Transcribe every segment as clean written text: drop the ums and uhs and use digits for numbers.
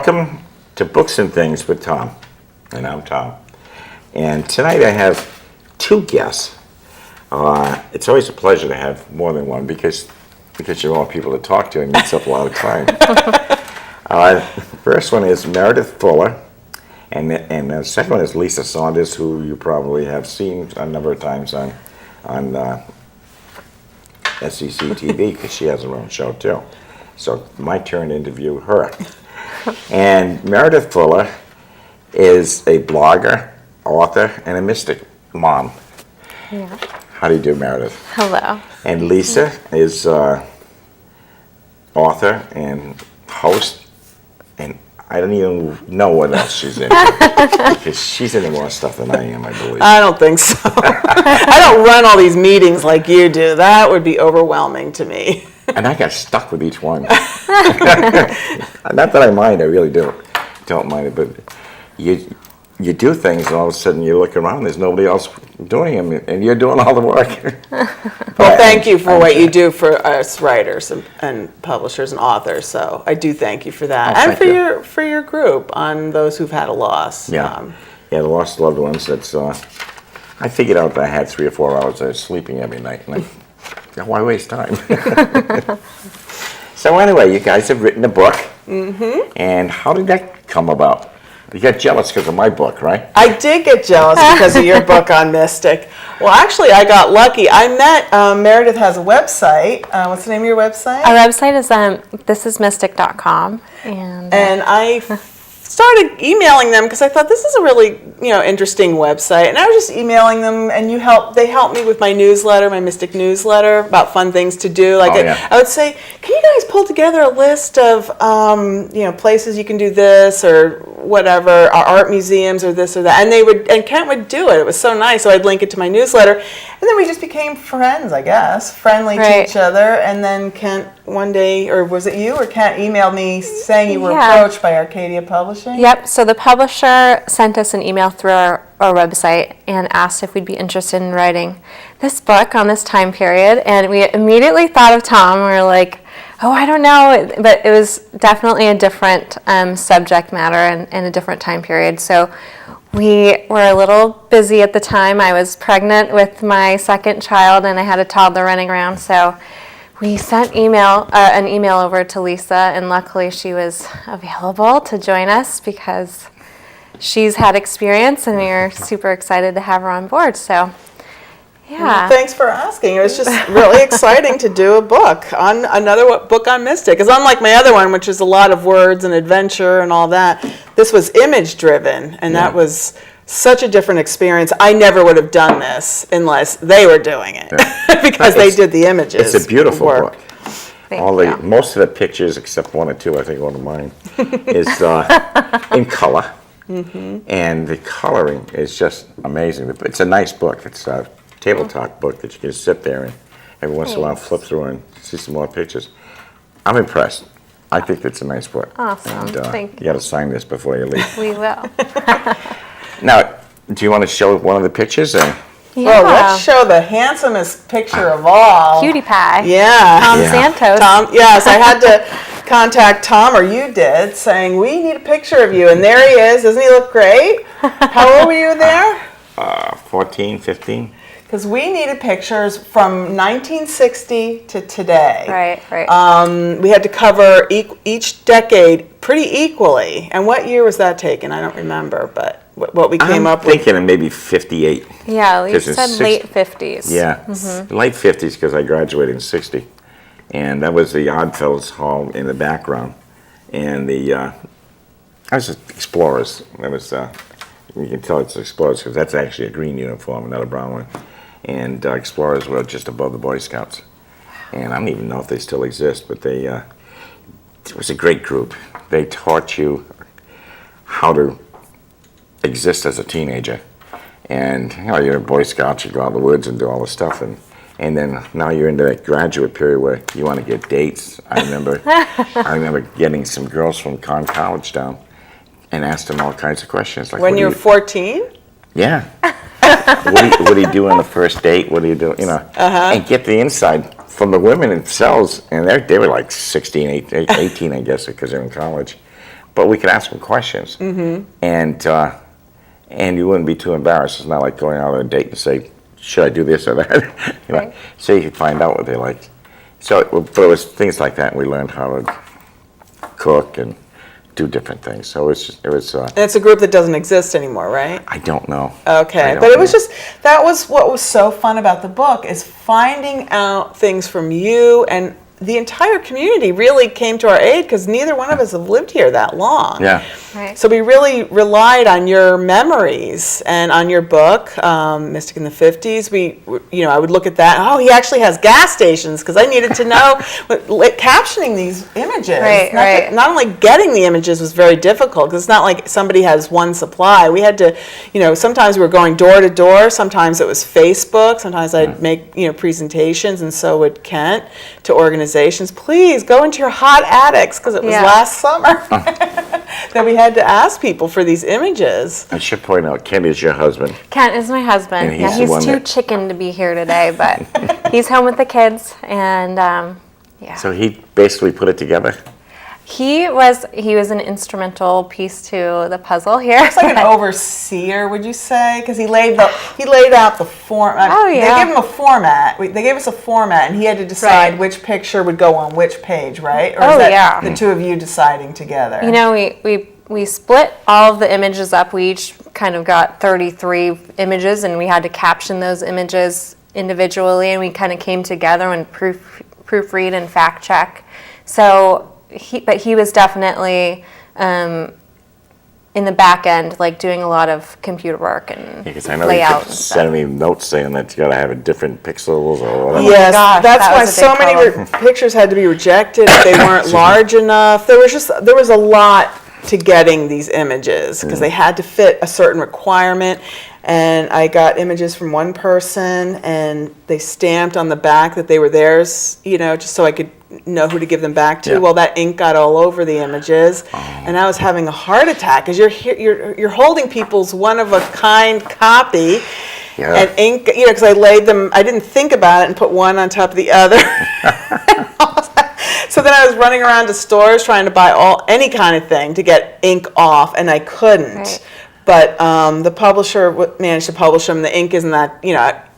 Welcome to Books and Things with Tom, and I'm Tom. And tonight I have two guests. It's always a pleasure to have more than one because you're all people to talk to and meets up a lot of time. The first one is Meredith Fuller, and the second one is Lisa Saunders, who you probably have seen a number of times on SEC TV because she has her own show too. So my turn to interview her. And Meredith Fuller is a blogger, author, and a mystic mom. Yeah. How do you do, Meredith? Hello. And Lisa is author and host, and I don't even know what else she's into because she's into more stuff than I am, I believe. I don't think so. I don't run all these meetings like you do. That would be overwhelming to me. And I got stuck with each one. Not that I mind, I really don't mind it, but you do things and all of a sudden you look around, there's nobody else doing them, and you're doing all the work. Well, thank you for what you do for us writers and publishers and authors. So I do thank you for that, and for your group on those who've had a loss. Yeah, the lost loved ones. That's I figured out that I had 3 or 4 hours of sleeping every night, and why waste time? So anyway, you guys have written a book, and how did that come about? You got jealous because of my book, right? I did get jealous because of your book on Mystic. Well, actually, I got lucky. I met, Meredith has a website. What's the name of your website? Our website is thisismystic.com. And I started emailing them because I thought this is a really interesting website, and I was just emailing them, and they helped me with my newsletter, my Mystic newsletter, about fun things to do. I would say, can you guys pull together a list of places you can do this or whatever, or art museums or this or that, and Kent would do it. It was so nice. So I'd link it to my newsletter, and then we just became friends, I guess, friendly to each other. And then Kent one day, or was it you or Kent, emailed me saying you were approached by Arcadia Publishing? Yep, so the publisher sent us an email through our website and asked if we'd be interested in writing this book on this time period, and we immediately thought of Tom. We were like, oh, I don't know, but it was definitely a different subject matter and a different time period. So we were a little busy at the time. I was pregnant with my second child, and I had a toddler running around, so we sent an email over to Lisa, and luckily she was available to join us because she's had experience, and we were super excited to have her on board. So, yeah. Well, thanks for asking. It was just really exciting to do a book on another book on Mystic. Because unlike my other one, which is a lot of words and adventure and all that, this was image driven, and that was such a different experience. I never would have done this unless they were doing it because they did the images. It's a beautiful book. Thank you. Most of the pictures, except 1 or 2, I think one of mine, is in color. And the coloring is just amazing. It's a nice book. It's a tabletop book that you can sit there and every once in a while flip through and see some more pictures. I'm impressed. I think it's a nice book. Awesome. And, Thank you. You got to sign this before you leave. We will. Now, do you want to show one of the pictures? Well, let's show the handsomest picture of all. Cutie pie. Yeah. Tom Santos. Tom, yes, I had to contact Tom, or you did, saying, we need a picture of you. And there he is. Doesn't he look great? How old were you there? 14, 15. Because we needed pictures from 1960 to today. Right. We had to cover each decade pretty equally. And what year was that taken? I don't remember, but what we came up with. I'm thinking of maybe 58. Yeah, you said late 50s. Yeah, late 50s because I graduated in 60. And that was the Oddfellows Hall in the background. And I was Explorers. That was, you can tell it's Explorers because that's actually a green uniform, not a brown one. And Explorers were just above the Boy Scouts. And I don't even know if they still exist, but it was a great group. They taught you how to exist as a teenager. And you're a Boy Scout, you go out in the woods and do all this stuff. And then now you're into that graduate period where you want to get dates. I remember getting some girls from College down and asked them all kinds of questions. Like, when you were 14? Yeah. What do you do on the first date? What do you do? And get the inside from the women themselves. And they were like 16, 18, I guess, because they're in college. but we could ask them questions. And you wouldn't be too embarrassed. It's not like going out on a date and say, should I do this or that? Right. So you could find out what they like. So, but it was things like that. We learned how to cook and do different things. So it was. And it's a group that doesn't exist anymore, right? I don't know. Okay, but it was just, that was what was so fun about the book, is finding out things from you, and the entire community really came to our aid because neither one of us have lived here that long. Yeah. Right. So we really relied on your memories and on your book, Mystic in the 50s. I would look at that. Oh, he actually has gas stations, because I needed to know captioning these images. Right. Not only getting the images was very difficult, because it's not like somebody has one supply. We had to, sometimes we were going door to door. Sometimes it was Facebook. Sometimes I'd make, presentations, and so would Kent, to organizations. Please go into your hot attics, because it was last summer that we had to ask people for these images. I should point out, Ken is your husband. Kent is my husband. And he's He's too chicken to be here today, but he's home with the kids, and So he basically put it together. He was an instrumental piece to the puzzle here. It's like an overseer, would you say? Because he laid out the form. Oh, They yeah. gave him a format. They gave us a format, and he had to decide Right. which picture would go on which page, right? Or Oh, is that yeah. the two of you deciding together? We split all of the images up. We each kind of got 33 images, and we had to caption those images individually, and we kind of came together and proofread and fact check. So, he was definitely in the back end, like doing a lot of computer work and Because I know layout you and kept stuff. sending me notes saying that you got to have a different pixels or whatever. Yes, gosh, that's that why was a so big many problem. pictures had to be rejected if they weren't large enough. There was a lot to getting these images, because they had to fit a certain requirement. And I got images from one person, and they stamped on the back that they were theirs, just so I could know who to give them back to. Yeah. Well, that ink got all over the images, and I was having a heart attack, because you're holding people's one-of-a-kind copy. Yeah. And ink, because I didn't think about it and put one on top of the other. So then I was running around to stores trying to buy any kind of thing to get ink off, and I couldn't. Right. But the publisher managed to publish them. The ink isn't that,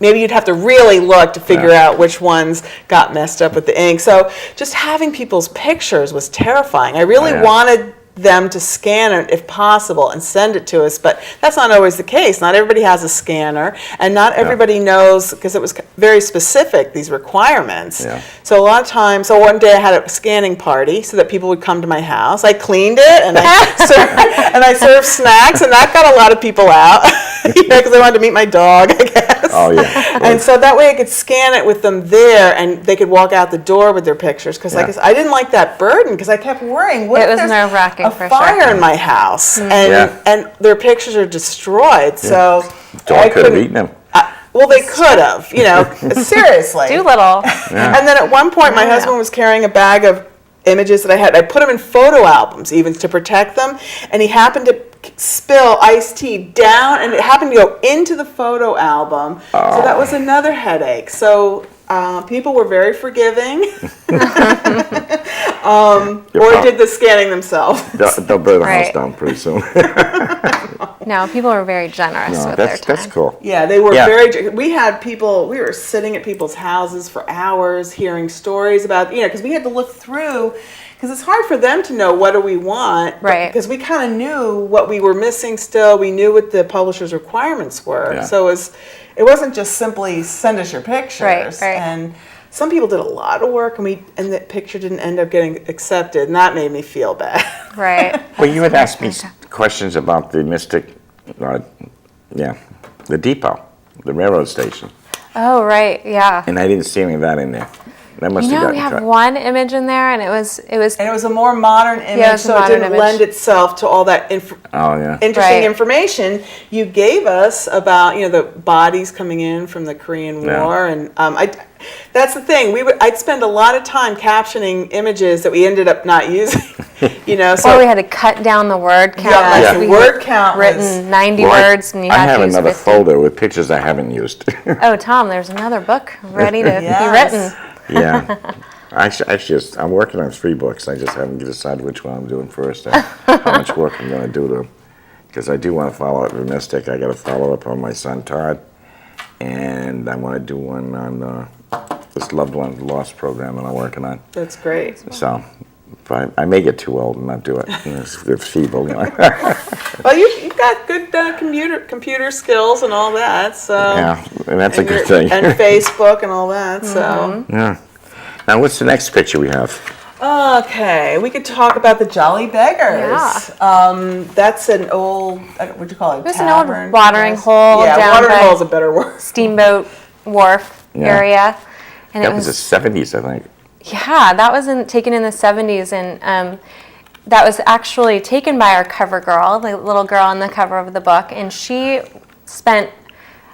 maybe you'd have to really look to figure out which ones got messed up with the ink. So just having people's pictures was terrifying. I really wanted them to scan it if possible and send it to us, but that's not always the case. Not everybody has a scanner, and not everybody knows, because it was very specific, these requirements. Yeah. So a lot of times, one day I had a scanning party so that people would come to my house. I cleaned it, and I served snacks, and that got a lot of people out, because they wanted to meet my dog, I guess. Oh, yeah. And so that way I could scan it with them there, and they could walk out the door with their pictures, because I didn't like that burden, because I kept worrying, what It if was there's nerve-wracking, a for fire sure. in my house, Yeah. and their pictures are destroyed. So Dog I could have couldn't- eaten him. Well, they could have, seriously. Doolittle. And then at one point, my husband was carrying a bag of images that I had. I put them in photo albums, even to protect them, and he happened to spill iced tea down, and it happened to go into the photo album. So that was another headache. So people were very forgiving, or did the scanning themselves. They'll burn the house Right. down pretty soon. No, people were very generous No, with their time. that's cool. Yeah, they were Yeah. we had people, we were sitting at people's houses for hours hearing stories about, because we had to look through, because it's hard for them to know what do we want. Right. Because we kind of knew what we were missing still. We knew what the publisher's requirements were. Yeah. So it wasn't just simply send us your pictures. Right. And some people did a lot of work, and the picture didn't end up getting accepted, and that made me feel bad. Right. Well, you had asked me questions about the Mystic, the depot, the railroad station, Oh, right. Yeah. and I didn't see any of that in there. That must have We gotten have cut. one image in there, and it was And it was a more modern image, Yeah, it was a so it modern didn't image. lend itself to all that Oh, yeah. interesting Right. information you gave us about the bodies coming in from the Korean Yeah. War, and that's the thing, I'd spend a lot of time captioning images that we ended up not using. So or we had to cut down the word count. Yeah, like the we word had count was- written 90 Well, words, and you I had have to use another 50. folder with pictures I haven't used. Oh, Tom, there's another book ready to Yes. be written. Yeah. I'm working on 3 books. I just haven't decided which one I'm doing first, and how much work I'm going to do to them. Because I do want to follow up with Mystic. I got to follow up on my son Todd, and I want to do one on this loved one lost program that I'm working on. That's great. So I may get too old and not do it. It's feeble. Well, you've got good computer skills and all that. So Yeah, and that's a good thing. And Facebook and all that. So Yeah. Now, what's the next picture we have? okay, we could talk about the Jolly Beggars. That's an old, what'd you call it? It was an old Tavern, watering yes. hole Yeah, down watering by hole is a better word. Steamboat Wharf area. And That was the 70s, I think. Yeah, that was taken in the 70s, and that was actually taken by our cover girl, the little girl on the cover of the book, and she spent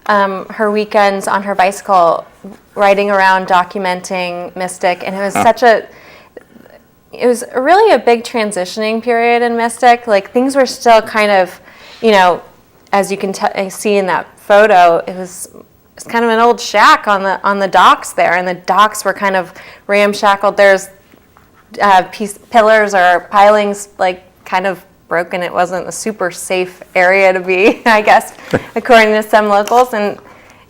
her weekends on her bicycle riding around documenting Mystic, and it was really a big transitioning period in Mystic. Like, things were still kind of, as you can see in that photo, it's kind of an old shack on the docks there, and the docks were kind of ramshackled. There's pillars or pilings kind of broken. It wasn't a super safe area to be, I guess, according to some locals. And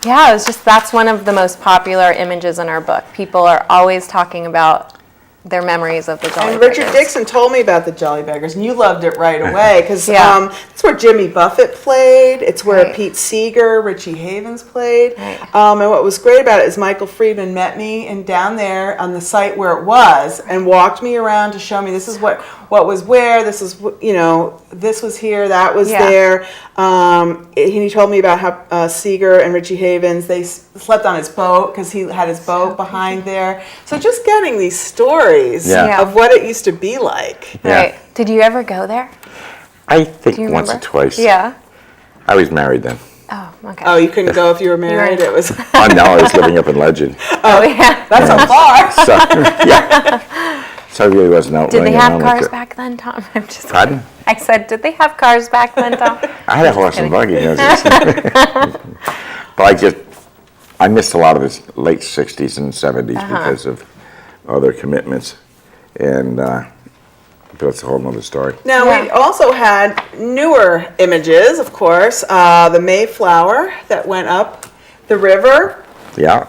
yeah, that's one of the most popular images in our book. People are always talking about their memories of the Jolly And Beggars. Richard Dixon told me about the Jolly Beggars, and you loved it right away because Yeah. it's where Jimmy Buffett played. It's where Right. Pete Seeger, Richie Havens played. Right. And what was great about it is Michael Friedman met me and down there on the site where it was, and walked me around to show me this is what was where. This is this was here, that was Yeah. there. He told me about how Seeger and Richie Havens, they slept on his boat because he had his boat behind there. So just getting these stories Yeah. of what it used to be like. Yeah. Right. Did you ever go there? I think Do you once or remember? twice. Yeah. I was married then. Oh, okay. Oh, you couldn't go if you were married? It was, Oh, no, I was living up in Legend. Oh, yeah. that's so far. So, yeah. So I really wasn't out Did they running have around cars like back then, Tom? I'm just Pardon? I said, did they have cars back then, Tom? I had a horse and buggy. But I missed a lot of the late 60s and 70s because of other commitments. And that's a whole nother story. Now, we Yeah. also had newer images, of course. The Mayflower that went up the river, Yeah.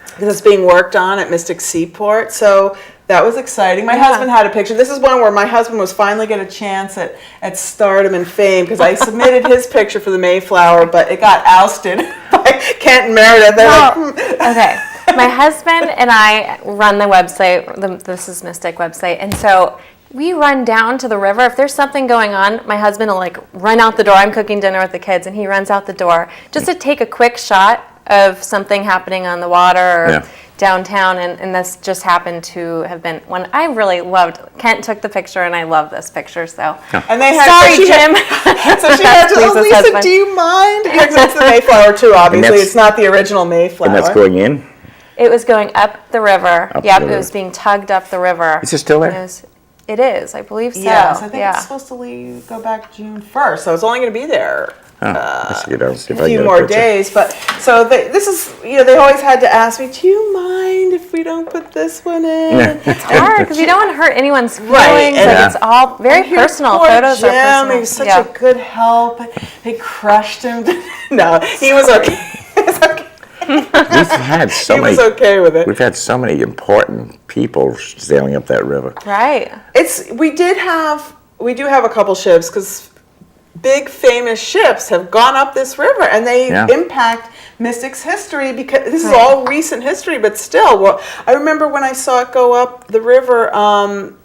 because it's being worked on at Mystic Seaport. So that was exciting. My husband had a picture. This is one where my husband was finally get a chance at stardom and fame, because I submitted his picture for the Mayflower, but it got ousted by Kent and Meredith. They're Okay. My husband and I run the website, This is Mystic website, and so we run down to the river. If there's something going on, my husband will run out the door. I'm cooking dinner with the kids, and he runs out the door just to take a quick shot of something happening on the water or downtown, and this just happened to have been one I really loved. Kent took the picture, and I love this picture, so. And they had, Sorry, Jim. So she had to, Lisa's Lisa, husband. do you mind? Yeah, 'cause it's the Mayflower too, obviously. that's- It's not the original Mayflower. And that's going in? It was going up the river. Up Yep, the it river. was being tugged up the river. Is it still there? It is, I believe so. Yes, I think yeah. it's supposed to go back June 1st, so it's only going to be there Oh, let's get out and see if a I few get more picture. days. But so this is, they always had to ask me, do you mind if we don't put this one in? Yeah. It's hard because you don't want to hurt anyone's feelings. Right, and- It's all very Here's personal. poor Photos Jim, are personal. he was such yeah. a good help. They crushed him. No, he was okay. He was okay. We've had so He many. was okay with it. We've had so many important people sailing up that river. Right. We do have a couple ships, because big famous ships have gone up this river, and they impact Mystic's history, because this is all recent history, but still. Well, I remember when I saw it go up the river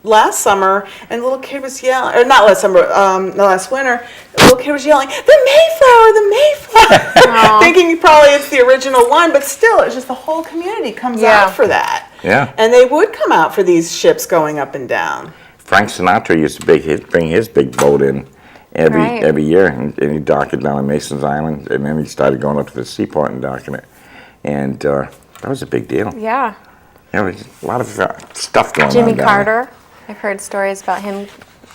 last summer, and the little kid was yelling, or not last summer, last winter, the little kid was yelling, the Mayflower, thinking probably it's the original one, but still, it's just the whole community comes out for that. Yeah. And they would come out for these ships going up and down. Frank Sinatra used to bring his big boat in every year, and he'd dock it down on Mason's Island, and then he started going up to the seaport and docking it. And that was a big deal. Yeah. There was a lot of stuff going Jimmy on down Carter. I've heard stories about him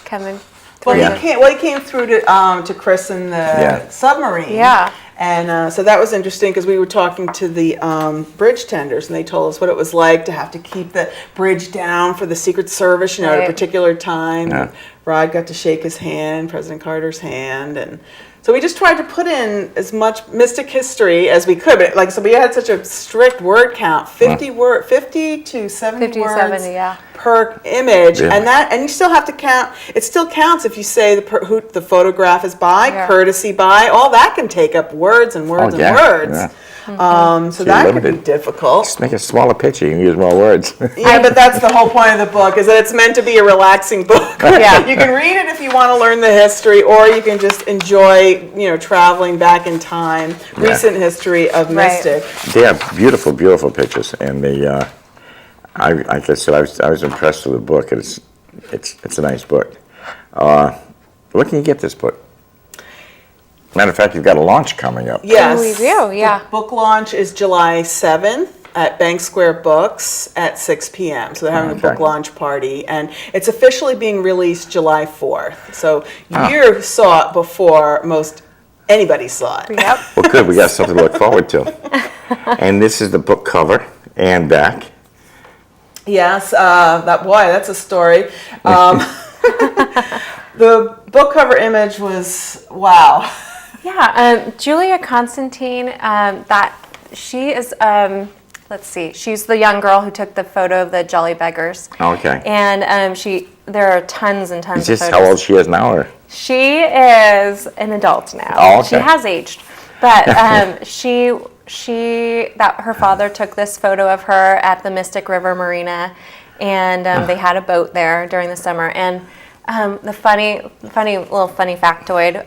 coming Well, through. he came through to christen the submarine. Yeah. And so that was interesting because we were talking to the bridge tenders, and they told us what it was like to have to keep the bridge down for the Secret Service, at a Right. particular time. Yeah. Rod got to shake his hand, President Carter's hand, and so we just tried to put in as much mystic history as we could. But so we had such a strict word count, 50 to 70 50 to words 70, yeah. per image, Yeah. and you still have to count. It still counts if you say who the photograph is by, Yeah. courtesy by. All that can take up words and words Oh, yeah, and words. yeah. So you're that could be limited. difficult. Just make a smaller picture. You can use more words. Yeah, but that's the whole point of the book, is that it's meant to be a relaxing book. Yeah. You can read it if you want to learn the history, or you can just enjoy, traveling back in time, Yeah. recent history of Right. Mystic. They are beautiful, beautiful pictures, and like I said, I was impressed with the book. It's a nice book. Where can you get this book? Matter of fact, you've got a launch coming up. Yes. We do, yeah. The book launch is July 7th at Bank Square Books at 6 p.m. So they're having a Okay. book launch party, and it's officially being released July 4th. So Ah. you saw it before most anybody saw it. Yep. Well, good. We got something to look forward to. And this is the book cover and back. Yes, that's a story. The book cover image was wow. Yeah, Julia Constantine, she is, let's see, she's the young girl who took the photo of the Jolly Beggars. Okay. And there are tons and tons Is of this photos. how old she is now, or? She is an adult now. Oh, okay. She has aged, but her father took this photo of her at the Mystic River Marina, and they had a boat there during the summer. And the funny factoid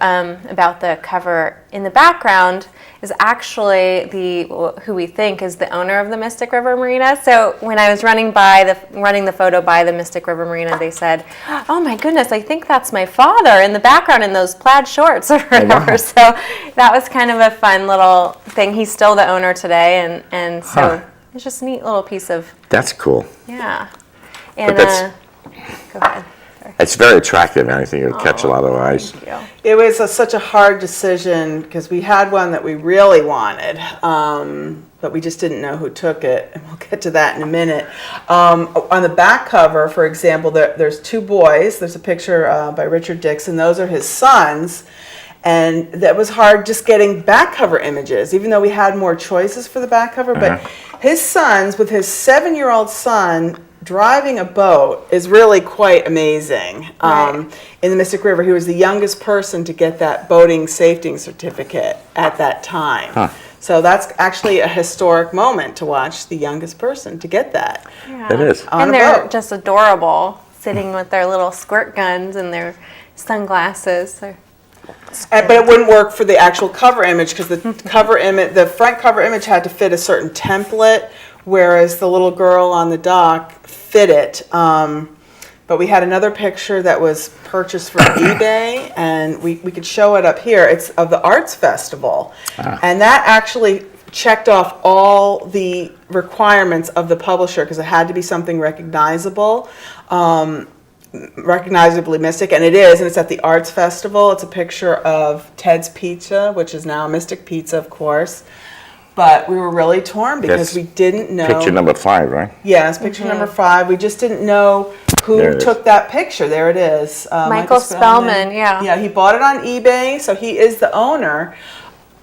about the cover in the background is actually who we think is the owner of the Mystic River Marina. So when I was running the photo by the Mystic River Marina, they said, "Oh my goodness, I think that's my father in the background in those plaid shorts or whatever." wow. So that was kind of a fun little thing. He's still the owner today, and so Huh. it's just a neat little piece of That's cool. yeah. And that's- go ahead. Sorry. It's very attractive, and I think it'll catch a lot of eyes. Thank you. It was such a hard decision because we had one that we really wanted, but we just didn't know who took it, and we'll get to that in a minute. On the back cover, for example, there's two boys. There's a picture by Richard Dixon. Those are his sons. And that was hard just getting back cover images, even though we had more choices for the back cover. But his sons, with his 7-year-old son driving a boat, is really quite amazing. Right. In the Mystic River, he was the youngest person to get that boating safety certificate at that time. Huh. So that's actually a historic moment to watch the youngest person to get that. Yeah. It is. On And a they're boat. just adorable, sitting with their little squirt guns and their sunglasses. But it wouldn't work for the actual cover image because the front cover image had to fit a certain template, whereas the little girl on the dock fit it. But we had another picture that was purchased from eBay, and we could show it up here. It's of the Arts Festival, and that actually checked off all the requirements of the publisher because it had to be something recognizable. Recognizably Mystic, and it is, and it's at the Arts Festival. It's a picture of Ted's Pizza, which is now Mystic Pizza, of course. But we were really torn because That's we didn't know. Picture number 5, right? Yes, picture number 5. We just didn't know There who it is. took that picture. There it is. Michael Spellman, yeah. Yeah, he bought it on eBay, so he is the owner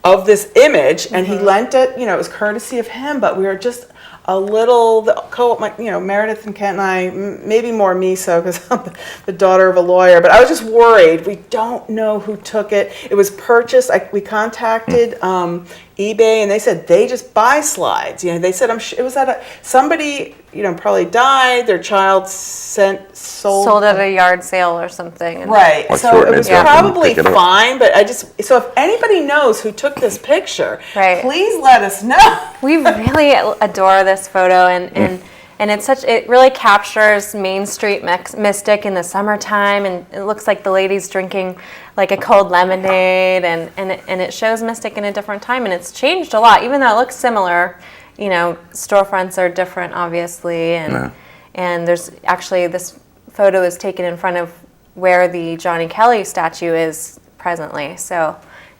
of this image, and he lent it. It was courtesy of him, but we were just a little, Meredith and Kent and I, maybe more me so because I'm the daughter of a lawyer, but I was just worried. We don't know who took it. It was purchased. We contacted eBay, and they said they just buy slides. They said it was at somebody probably died. Their child sold Sold at a yard sale or something. And Right. Or So threw it it in was the bin and probably pick it up. fine, but so if anybody knows who took this picture, Right. please let us know. We really adore this photo, and it really captures Main Street Mystic in the summertime, and it looks like the lady's drinking like a cold lemonade, and it shows Mystic in a different time, and it's changed a lot, even though it looks similar. Storefronts are different, obviously, and there's actually this photo is taken in front of where the Johnny Kelly statue is presently, so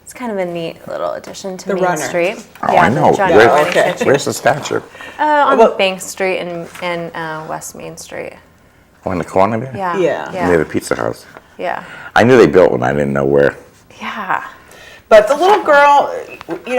It's kind of a neat little addition to The Main runner. Street. Oh, I know. the John Where- Mulaney okay. statue. Where's the statue? On Well- Bank Street and West Main Street. Oh, in the corner there? Yeah. Yeah. Near the pizza house. Yeah. I knew they built one. I didn't know where. Yeah. But the little girl,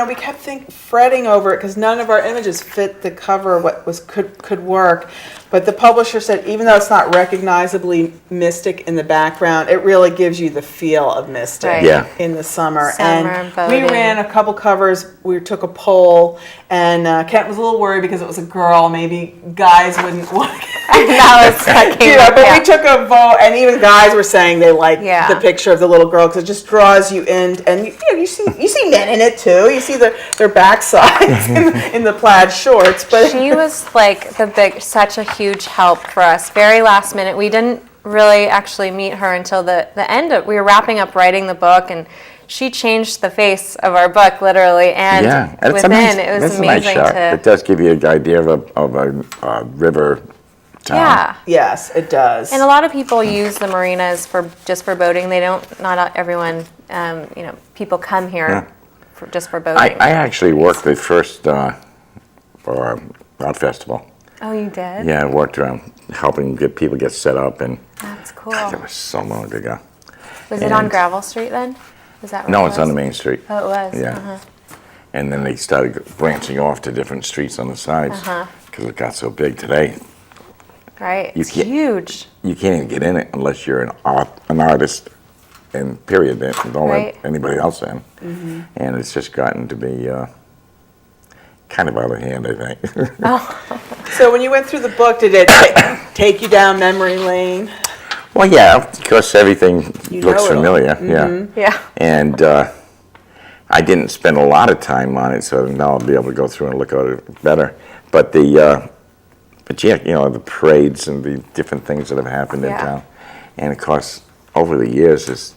we kept fretting over it because none of our images fit the cover. What could work, but the publisher said even though it's not recognizably Mystic in the background, it really gives you the feel of Mystic Right. Yeah. in the summer. Summer And boating. we ran a couple covers. We took a poll, and Kent was a little worried because it was a girl. Maybe guys wouldn't want to. That was that came up, But yeah. we took a vote, and even guys were saying they like Yeah. the picture of the little girl because it just draws you in, and you see men in it too. You see their backsides in the plaid shorts. But She was like such a huge help for us. Very last minute. We didn't really actually meet her until the end of, we were wrapping up writing the book, and she changed the face of our book literally. And Yeah, and within, it was that's a nice amazing shot. to. It does give you an idea of a river town. Yeah. yes, it does. And a lot of people use the marinas just for boating. They don't. Not everyone. People come here just for boating. I actually worked the first art festival. Oh, you did? Yeah, I worked around helping people get set up, and That's cool. that was so long ago. Was it on and- Gravel Street then? Is that where No, it it's on the was? main street. Oh, it was. Yeah. Uh-huh. And then they started branching off to different streets on the sides because it got so big today. Right. You It's can't- huge. You can't even get in it unless you're an artist, and period. Don't Right. let anybody else in. And it's just gotten to be kind of out of hand, I think. So when you went through the book, did it take you down memory lane? Well, yeah, because everything You looks know it all. familiar. Yeah. Yeah. And I didn't spend a lot of time on it, so now I'll be able to go through and look at it better. But the parades and the different things that have happened in Yeah. town, and of course, over the years, is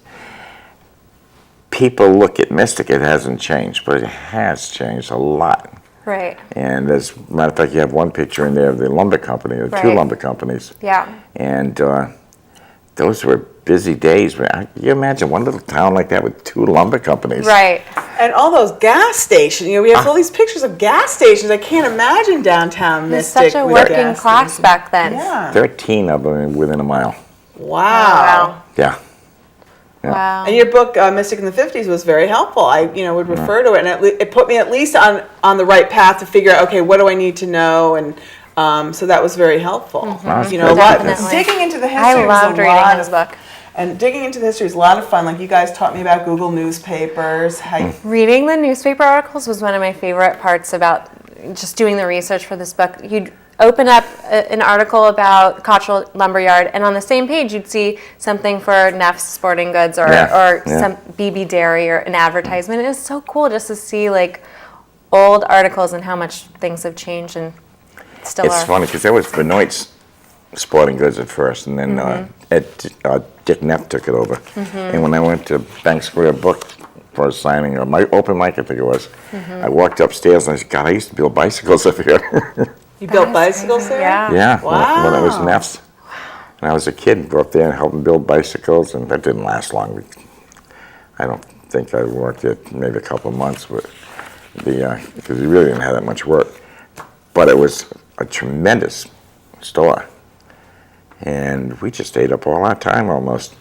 people look at Mystic. It hasn't changed, but it has changed a lot. Right. And as a matter of fact, you have one picture in there of the lumber company, or two Right. lumber companies. Yeah. And those were busy days. You imagine one little town like that with two lumber companies. Right. And all those gas stations. We have all these pictures of gas stations. I can't imagine downtown It was Mystic such a with working gas class stations. back then. Yeah. 13 of them within a mile. Wow. Yeah. Wow. And your book, Mystic in the 50s, was very helpful. I, would refer to it, and it put me at least on the right path to figure out, okay, what do I need to know, and so that was very helpful. Wow, A lot Definitely. digging into the history. I was loved a reading lot his of- book. And digging into the history was a lot of fun. Like you guys taught me about Google newspapers. Reading the newspaper articles was one of my favorite parts about just doing the research for this book. You'd open up an article about Cottrell Lumberyard, and on the same page you'd see something for Neff's Sporting Goods or some BB Dairy or an advertisement. It was so cool just to see like old articles and how much things have changed and still It's are. funny because there was Benoit's Sporting Goods at first, and then Dick Neff took it over. And when I went to Bank Square Book for a signing, or my open mic, I think it was, I walked upstairs and I said, God, I used to build bicycles up here. You built bicycles there? Yeah. Yeah, when it was Wow. Neff's. And I was a kid, go up there and help them build bicycles, and that didn't last long. I don't think I worked it maybe a couple of months, but because we really didn't have that much work. But it was a tremendous store, and we just stayed up all our time almost.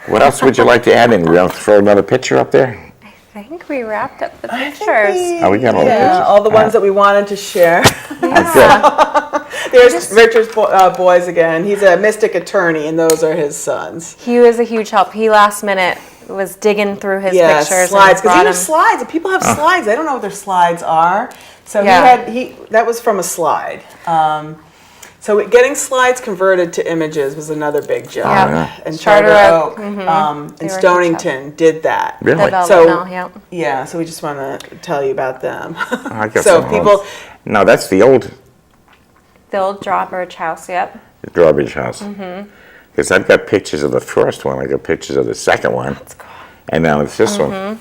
What else would you like to add in? You want to throw another picture up there? I think we wrapped up the I think pictures. Oh, we got all the pictures. all the ones that we wanted to share. Oh, There's Richard's boys again. He's a Mystic attorney, and those are his sons. He was a huge help. He last minute was digging through his Yes, pictures slides. and Because brought he has him. slides. And people have slides. I don't know what their slides are. So Yeah. that was from a slide. So getting slides converted to images was another big job. Yeah. And Charter Charter Oak, Oak They in were huge Stonington did that. Really? The Velvet So- Mill, yep. Yeah, so we just want to tell you about them. I got So some people- homes. No, that's the old The old drawbridge house, yep. garbage house. Because I've got pictures of the first one, I got pictures of the second one, and now it's this one.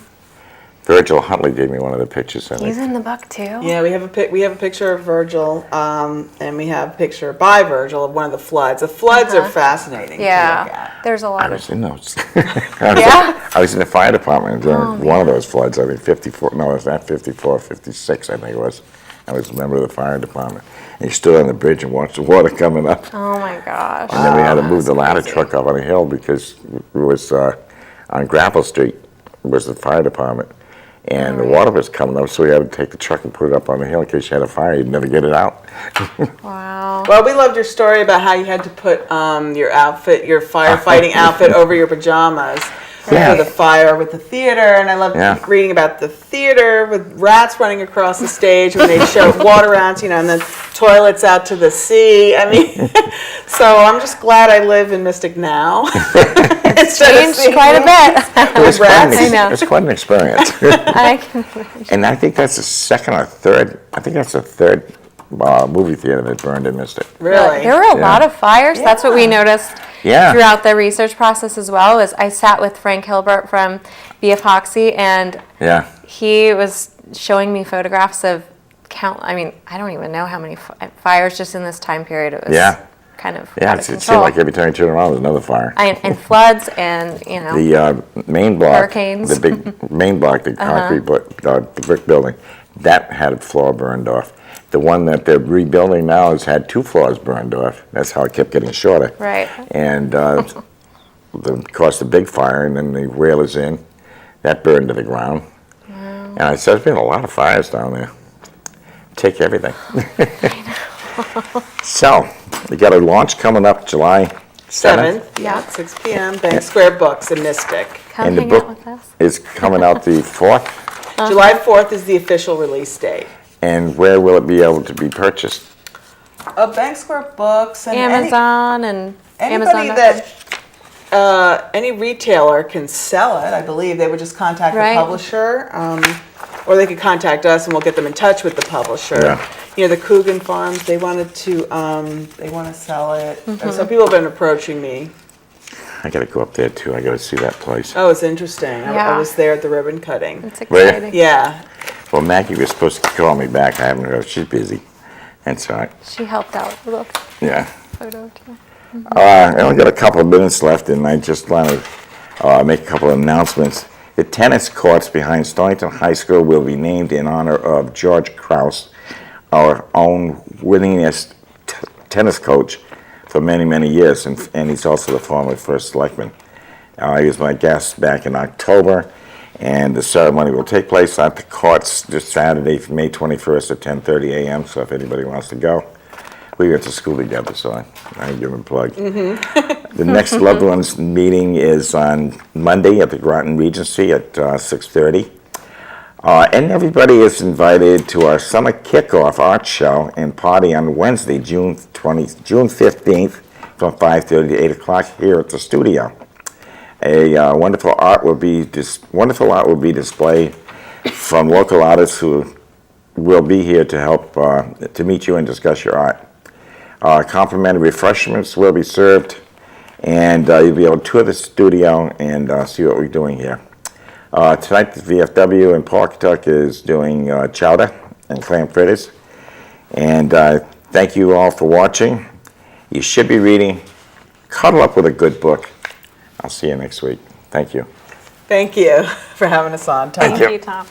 Virgil Huntley gave me one of the pictures. I He's think. in the book too. Yeah, we have a picture of Virgil, and we have a picture by Virgil of one of the floods. The floods are fascinating to look Yeah, at. there's a I lot of. was in those. Yeah? I was in the fire department during one of those floods. I think 54. No, it was not 54, 56. I think it was. I was a member of the fire department. And you stood on the bridge and watched the water coming up. Oh my gosh. And then we had to move the ladder truck up on a hill because it was on Grapple Street was the fire department. And the water was coming up, so we had to take the truck and put it up on the hill in case you had a fire. You'd never get it out. Wow. Well, we loved your story about how you had to put your outfit, your firefighting outfit, over your pajamas Yeah. for the fire with the theater. And I loved Yeah. reading about the theater with rats running across the stage when they showed water rats, and then toilets out to the sea. I mean, so I'm just glad I live in Mystic now. Instead of Changed seeing quite a bit. It was quite rats. I know. it was quite an experience. I can. And I think that's the second or third, I think that's the third movie theater that burned in Mystic. Really? There were a lot Yeah. of fires. That's what we Yeah. noticed Yeah. throughout the research process as well. Was I sat with Frank Hilbert from BF Hoxie, and Yeah. he was showing me photographs of I mean, I don't even know how many fires just in this time period. It was Yeah. kind of Yeah, out of it seemed control. like every time you turn around, there's another fire. And floods and The main block, Hurricanes. the big main block, the concrete, the brick building, that had a floor burned off. The one that they're rebuilding now has had 2 floors burned off. That's how it kept getting shorter. Right. And of course, the big fire, and then the Whalers Inn, that burned to the ground. And I said, there's been a lot of fires down there. Take everything. So, we got a launch coming up July 7th. 7th, yeah, 6 p.m. Bank Square Books in Mystic. come And the hang book out with us. is coming out the 4th. July 4th is the official release date. And where will it be able to be purchased? Bank Square Books and Amazon and anybody Amazon. that any retailer can sell it. I believe they would just contact Right. the publisher, or they could contact us and we'll get them in touch with the publisher. Yeah. The Coogan Farms, they wanted to they want to sell it. So people have been approaching me. I gotta go up there too. I gotta see that place. Oh, it's interesting. I Yeah. was there at the ribbon cutting. It's Where? exciting. Yeah. Well, Maggie was supposed to call me back. I haven't heard. She's busy. That's all right. She helped out with a Yeah. photo too. I only got a couple of minutes left, and I just want to make a couple of announcements. The tennis courts behind Stonington High School will be named in honor of George Krause, our own winningest tennis coach for many, many years, and he's also the former first selectman. He was my guest back in October, and the ceremony will take place at the courts this Saturday, May 21st at 10:30 a.m., so if anybody wants to go. We went to school together, so I give him a plug. The next Loved Ones meeting is on Monday at the Groton Regency at 6:30. And everybody is invited to our summer kickoff art show and party on Wednesday, June 15th, from 5:30 to 8 o'clock here at the studio. A wonderful art will be displayed from local artists who will be here to help to meet you and discuss your art. Complimentary refreshments will be served, and you'll be able to tour the studio and see what we're doing here. Tonight, the VFW in Pawcatuck is doing chowder and clam fritters. And thank you all for watching. You should be reading. Cuddle up with a good book. I'll see you next week. Thank you. Thank you for having us on, Tom. Thank you. Thank you, Tom.